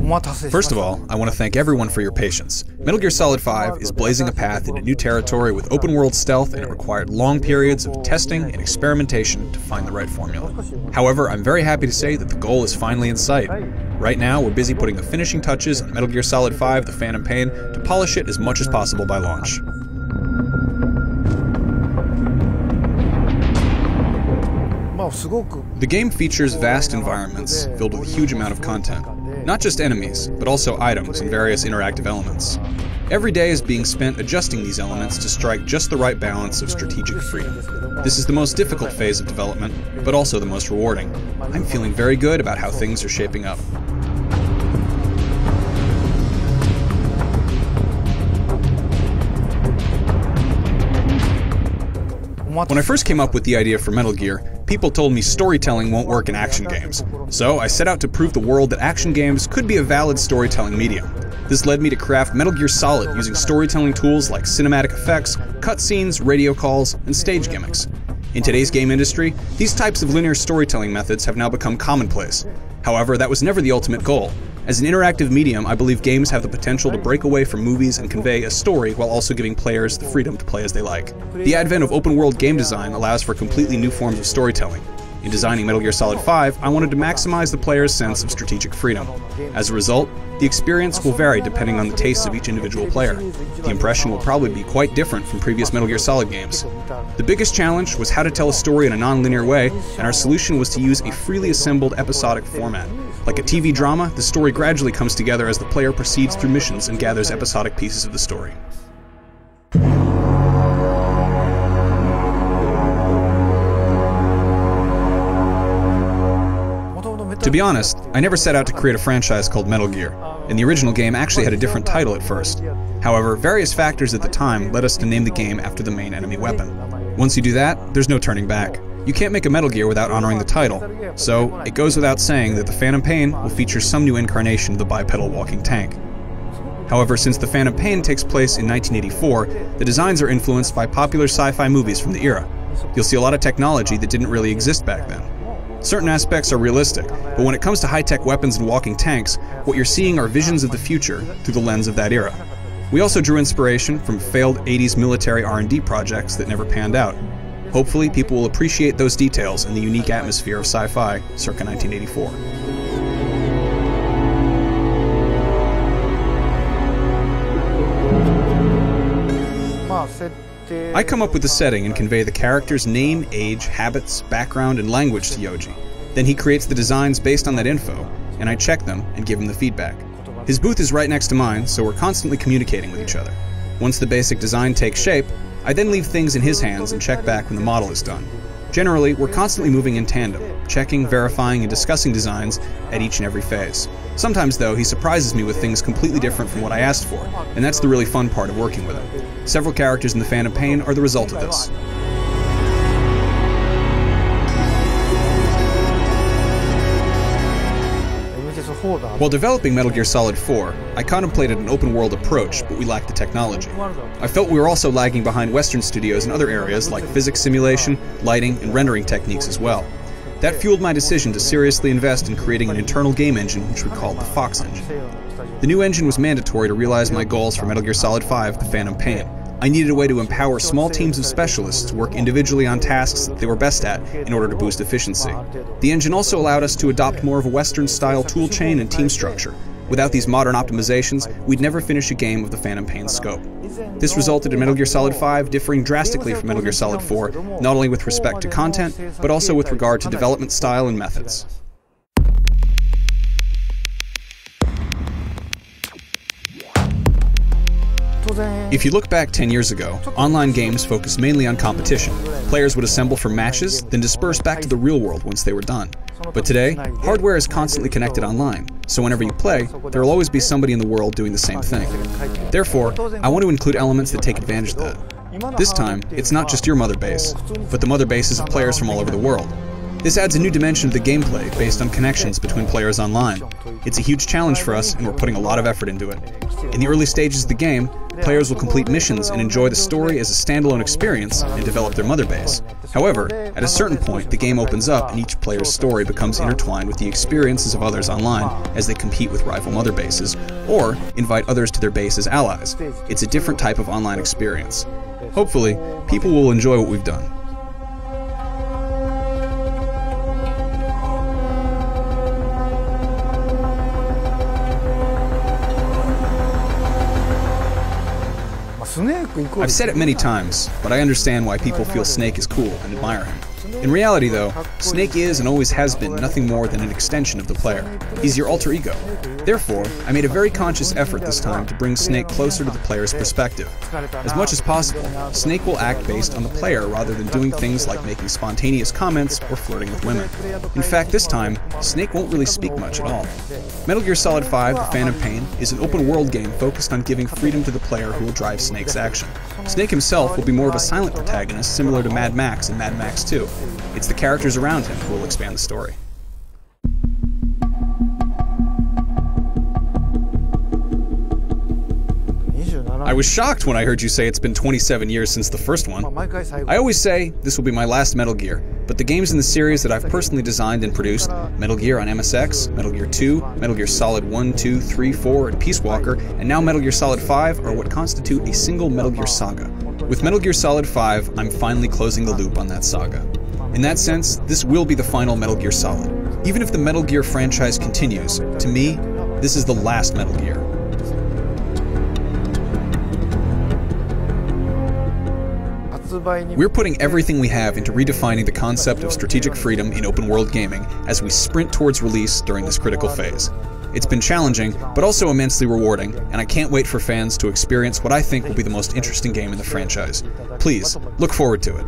First of all, I want to thank everyone for your patience. Metal Gear Solid 5 is blazing a path into new territory with open-world stealth, and it required long periods of testing and experimentation to find the right formula. However, I'm very happy to say that the goal is finally in sight. Right now, we're busy putting the finishing touches on Metal Gear Solid 5: The Phantom Pain to polish it as much as possible by launch. The game features vast environments filled with a huge amount of content. Not just enemies, but also items and various interactive elements. Every day is being spent adjusting these elements to strike just the right balance of strategic freedom. This is the most difficult phase of development, but also the most rewarding. I'm feeling very good about how things are shaping up. When I first came up with the idea for Metal Gear, people told me storytelling won't work in action games. So I set out to prove the world that action games could be a valid storytelling medium. This led me to craft Metal Gear Solid using storytelling tools like cinematic effects, cutscenes, radio calls, and stage gimmicks. In today's game industry, these types of linear storytelling methods have now become commonplace. However, that was never the ultimate goal. As an interactive medium, I believe games have the potential to break away from movies and convey a story while also giving players the freedom to play as they like. The advent of open-world game design allows for completely new forms of storytelling. In designing Metal Gear Solid 5, I wanted to maximize the player's sense of strategic freedom. As a result, the experience will vary depending on the tastes of each individual player. The impression will probably be quite different from previous Metal Gear Solid games. The biggest challenge was how to tell a story in a non-linear way, and our solution was to use a freely assembled episodic format. Like a TV drama, the story gradually comes together as the player proceeds through missions and gathers episodic pieces of the story. To be honest, I never set out to create a franchise called Metal Gear, and the original game actually had a different title at first. However, various factors at the time led us to name the game after the main enemy weapon. Once you do that, there's no turning back. You can't make a Metal Gear without honoring the title, so it goes without saying that the Phantom Pain will feature some new incarnation of the bipedal walking tank. However, since the Phantom Pain takes place in 1984, the designs are influenced by popular sci-fi movies from the era. You'll see a lot of technology that didn't really exist back then. Certain aspects are realistic, but when it comes to high-tech weapons and walking tanks, what you're seeing are visions of the future through the lens of that era. We also drew inspiration from failed 80s military R&D projects that never panned out. Hopefully, people will appreciate those details and the unique atmosphere of sci-fi circa 1984. I come up with the setting and convey the character's name, age, habits, background, and language to Yoji. Then he creates the designs based on that info, and I check them and give him the feedback. His booth is right next to mine, so we're constantly communicating with each other. Once the basic design takes shape, I then leave things in his hands and check back when the model is done. Generally, we're constantly moving in tandem, checking, verifying, and discussing designs at each and every phase. Sometimes, though, he surprises me with things completely different from what I asked for, and that's the really fun part of working with him. Several characters in the Phantom Pain are the result of this. While developing Metal Gear Solid 4, I contemplated an open-world approach, but we lacked the technology. I felt we were also lagging behind Western studios in other areas like physics simulation, lighting, and rendering techniques as well. That fueled my decision to seriously invest in creating an internal game engine which we called the Fox engine. The new engine was mandatory to realize my goals for Metal Gear Solid 5: The Phantom Pain. I needed a way to empower small teams of specialists to work individually on tasks that they were best at in order to boost efficiency. The engine also allowed us to adopt more of a Western-style toolchain and team structure. Without these modern optimizations, we'd never finish a game of the Phantom Pain's scope. This resulted in Metal Gear Solid 5 differing drastically from Metal Gear Solid 4, not only with respect to content, but also with regard to development style and methods. If you look back 10 years ago, online games focused mainly on competition. Players would assemble for matches, then disperse back to the real world once they were done. But today, hardware is constantly connected online, so whenever you play, there will always be somebody in the world doing the same thing. Therefore, I want to include elements that take advantage of that. This time, it's not just your mother base, but the mother bases of players from all over the world. This adds a new dimension to the gameplay based on connections between players online. It's a huge challenge for us, and we're putting a lot of effort into it. In the early stages of the game, Players will complete missions and enjoy the story as a standalone experience and develop their mother base. However, at a certain point, the game opens up and each player's story becomes intertwined with the experiences of others online as they compete with rival mother bases, or invite others to their base as allies. It's a different type of online experience. Hopefully, people will enjoy what we've done. I've said it many times, but I understand why people feel Snake is cool and admire him. In reality, though, Snake is and always has been nothing more than an extension of the player. He's your alter ego. Therefore, I made a very conscious effort this time to bring Snake closer to the player's perspective. As much as possible, Snake will act based on the player rather than doing things like making spontaneous comments or flirting with women. In fact, this time, Snake won't really speak much at all. Metal Gear Solid 5: The Phantom Pain is an open-world game focused on giving freedom to the player who will drive Snake's action. Snake himself will be more of a silent protagonist similar to Mad Max and Mad Max 2. It's the characters around him who will expand the story. I was shocked when I heard you say it's been 27 years since the first one. I always say this will be my last Metal Gear, but the games in the series that I've personally designed and produced, Metal Gear on MSX, Metal Gear 2, Metal Gear Solid 1, 2, 3, 4, and Peace Walker, and now Metal Gear Solid 5 are what constitute a single Metal Gear saga. With Metal Gear Solid 5, I'm finally closing the loop on that saga. In that sense, this will be the final Metal Gear Solid. Even if the Metal Gear franchise continues, to me, this is the last Metal Gear. We're putting everything we have into redefining the concept of strategic freedom in open-world gaming as we sprint towards release during this critical phase. It's been challenging, but also immensely rewarding, and I can't wait for fans to experience what I think will be the most interesting game in the franchise. Please, look forward to it.